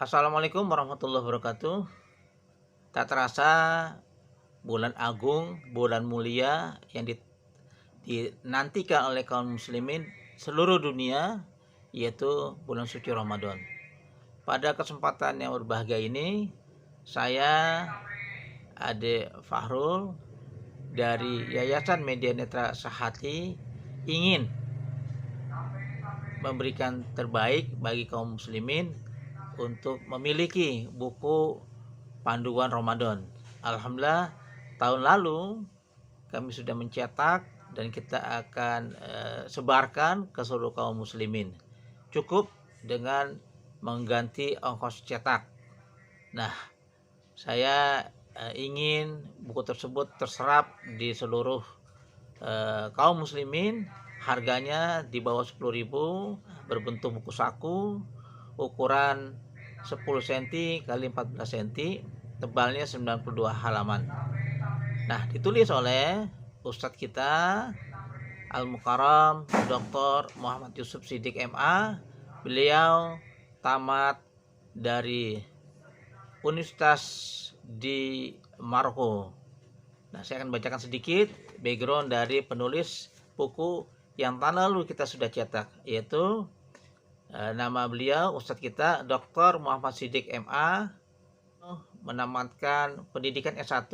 Assalamualaikum warahmatullahi wabarakatuh. Tak terasa bulan agung, bulan mulia yang dinantikan oleh kaum muslimin seluruh dunia, yaitu bulan suci Ramadan. Pada kesempatan yang berbahagia ini, saya Ade Fahrul dari Yayasan Media Netra Sehati ingin memberikan terbaik bagi kaum muslimin untuk memiliki buku panduan Ramadan. Alhamdulillah, tahun lalu kami sudah mencetak dan kita akan sebarkan ke seluruh kaum muslimin. Cukup dengan mengganti ongkos cetak. Nah, saya ingin buku tersebut terserap di seluruh kaum muslimin. Harganya di bawah 10.000, berbentuk buku saku, ukuran 10 cm kali 14 cm, tebalnya 92 halaman. Nah, ditulis oleh Ustadz kita Al-Mukarram Dr. Muhammad Yusuf Siddiq MA. Beliau tamat dari Universitas di Maroko. Nah, saya akan bacakan sedikit background dari penulis buku yang tahun lalu kita sudah cetak, yaitu nama beliau Ustadz kita Dr. Muhammad Siddiq MA, menamatkan pendidikan S1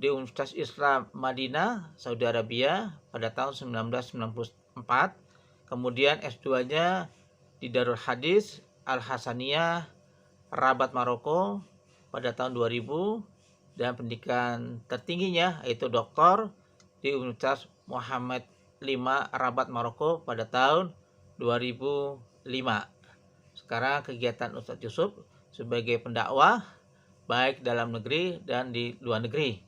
di Universitas Islam Madinah, Saudi Arabia pada tahun 1994. Kemudian S2-nya di Darul Hadis Al Hasaniyah, Rabat, Maroko pada tahun 2000, dan pendidikan tertingginya yaitu doktor di Universitas Muhammad V Rabat, Maroko pada tahun 2005. Sekarang kegiatan Ustadz Yusuf sebagai pendakwah baik dalam negeri dan di luar negeri.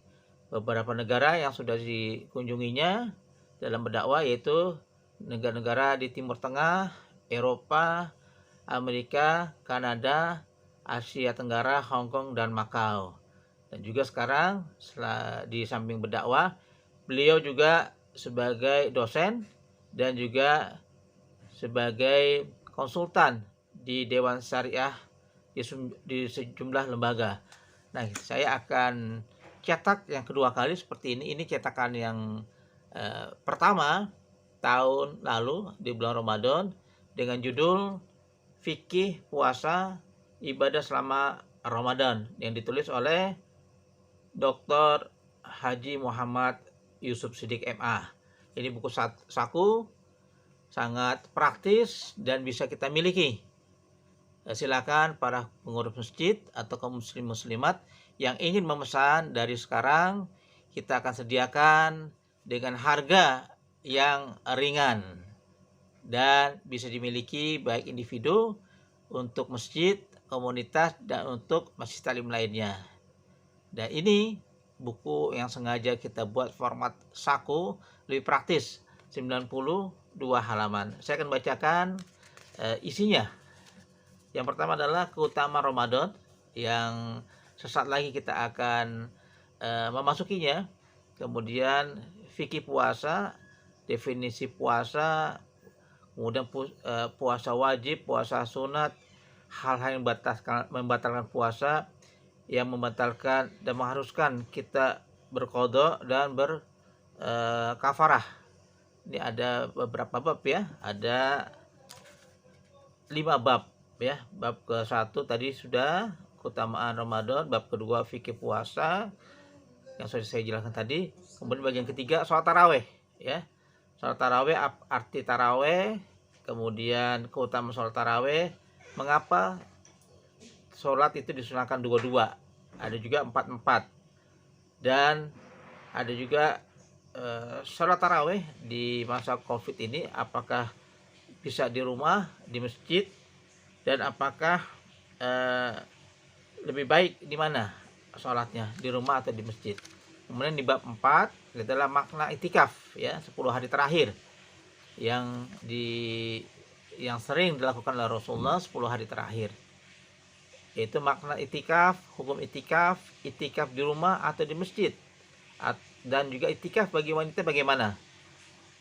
Beberapa negara yang sudah dikunjunginya dalam berdakwah yaitu negara-negara di Timur Tengah, Eropa, Amerika, Kanada, Asia Tenggara, Hong Kong, dan Makau. Dan juga sekarang setelah di samping berdakwah, beliau juga sebagai dosen dan juga sebagai konsultan di Dewan Syariah di sejumlah lembaga. Nah, saya akan cetak yang kedua kali seperti ini. Ini cetakan yang pertama tahun lalu di bulan Ramadan dengan judul Fikih Puasa Ibadah Selama Ramadan yang ditulis oleh Dr. Haji Muhammad Yusuf Siddiq MA. Ini buku saku, sangat praktis dan bisa kita miliki. Silakan para pengurus masjid atau kaum muslim muslimat yang ingin memesan dari sekarang, kita akan sediakan dengan harga yang ringan dan bisa dimiliki baik individu, untuk masjid, komunitas, dan untuk masjid taklim lainnya. Dan ini buku yang sengaja kita buat format saku, lebih praktis, 92 halaman. Saya akan bacakan isinya. Yang pertama adalah keutamaan Ramadan, yang sesaat lagi kita akan memasukinya. Kemudian fikih puasa, definisi puasa, kemudian puasa wajib, puasa sunat, hal-hal yang membatalkan puasa, yang membatalkan dan mengharuskan kita berqadha dan berkafarah. Ini ada beberapa bab ya, ada 5 bab ya. Bab ke-1 tadi sudah keutamaan Ramadan, bab kedua fikih puasa yang sudah saya jelaskan tadi. Kemudian bagian ketiga sholat taraweh ya. Sholat taraweh, arti taraweh, kemudian keutamaan sholat taraweh, mengapa sholat itu disunahkan 2-2, ada juga 4-4, dan ada juga sholat taraweh di masa COVID ini, apakah bisa di rumah, di masjid, dan apakah lebih baik di mana sholatnya, di rumah atau di masjid. Kemudian di bab 4 adalah makna itikaf ya, 10 hari terakhir yang sering dilakukan oleh Rasulullah 10 hari terakhir. Yaitu makna itikaf, hukum itikaf, itikaf di rumah atau di masjid, dan juga itikaf bagi wanita bagaimana,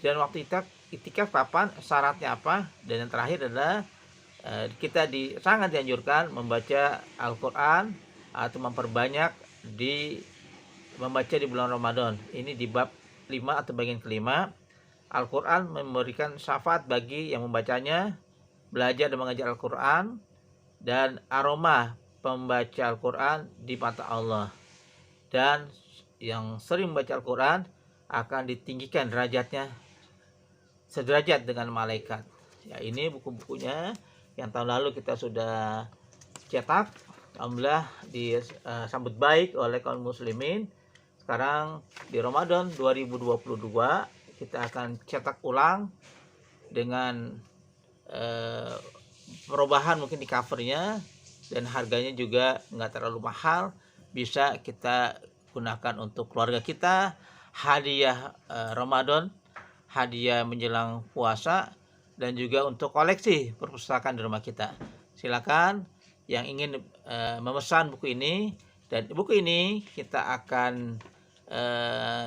dan waktu itikaf kapan, syaratnya apa, dan yang terakhir adalah sangat dianjurkan membaca Al-Quran atau memperbanyak membaca di bulan Ramadan. Ini di bab 5 atau bagian kelima. Al-Quran memberikan syafaat bagi yang membacanya, belajar dan mengajar Al-Quran, dan aroma pembaca Al-Quran di mata Allah. Dan yang sering membaca Al-Quran akan ditinggikan derajatnya sederajat dengan malaikat. Ya, ini buku-bukunya yang tahun lalu kita sudah cetak. Alhamdulillah disambut baik oleh kaum muslimin. Sekarang di Ramadan 2022 kita akan cetak ulang dengan perubahan mungkin di covernya, dan harganya juga nggak terlalu mahal, bisa kita gunakan untuk keluarga kita, hadiah Ramadan, hadiah menjelang puasa, dan juga untuk koleksi perpustakaan di rumah kita. Silakan yang ingin memesan buku ini, dan buku ini kita akan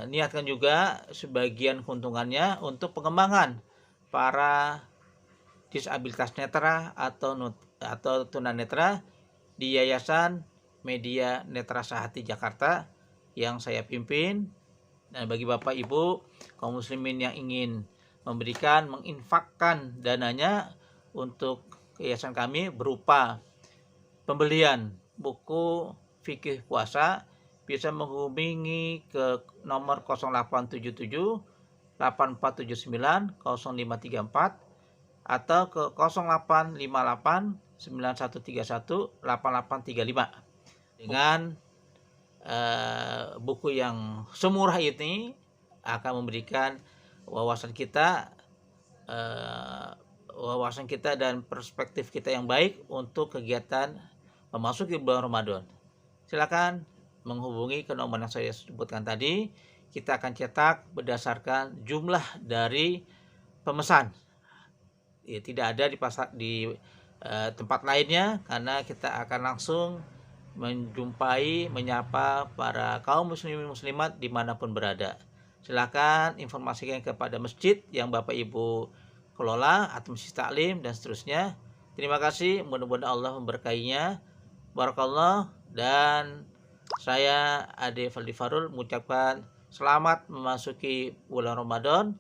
niatkan juga sebagian keuntungannya untuk pengembangan para disabilitas netra atau tunanetra di Yayasan Media Netra Sehati Jakarta yang saya pimpin. Dan bagi Bapak Ibu kaum muslimin yang ingin menginfakkan dananya untuk yayasan kami berupa pembelian buku fikih puasa, bisa menghubungi ke nomor 0877 8479 0534 atau ke 0858 9131 8835. Dengan buku yang semurah ini akan memberikan wawasan kita dan perspektif kita yang baik untuk kegiatan memasuki bulan Ramadan. Silakan menghubungi ke nomor yang saya sebutkan tadi. Kita akan cetak berdasarkan jumlah dari pemesan. Ya, tidak ada di tempat lainnya, karena kita akan langsung menyapa para kaum muslimin muslimat dimanapun berada. Silakan informasikan kepada masjid yang Bapak Ibu kelola atau masjid taklim dan seterusnya. Terima kasih, mudah-mudahan Allah memberkahinya. Barakallah. Dan saya Ade Faldi Farul mengucapkan selamat memasuki bulan Ramadan,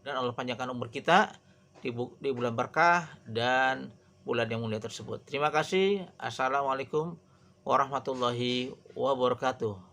dan Allah panjangkan umur kita di bulan berkah dan bulan yang mulia tersebut. Terima kasih. Assalamualaikum warahmatullahi wabarakatuh.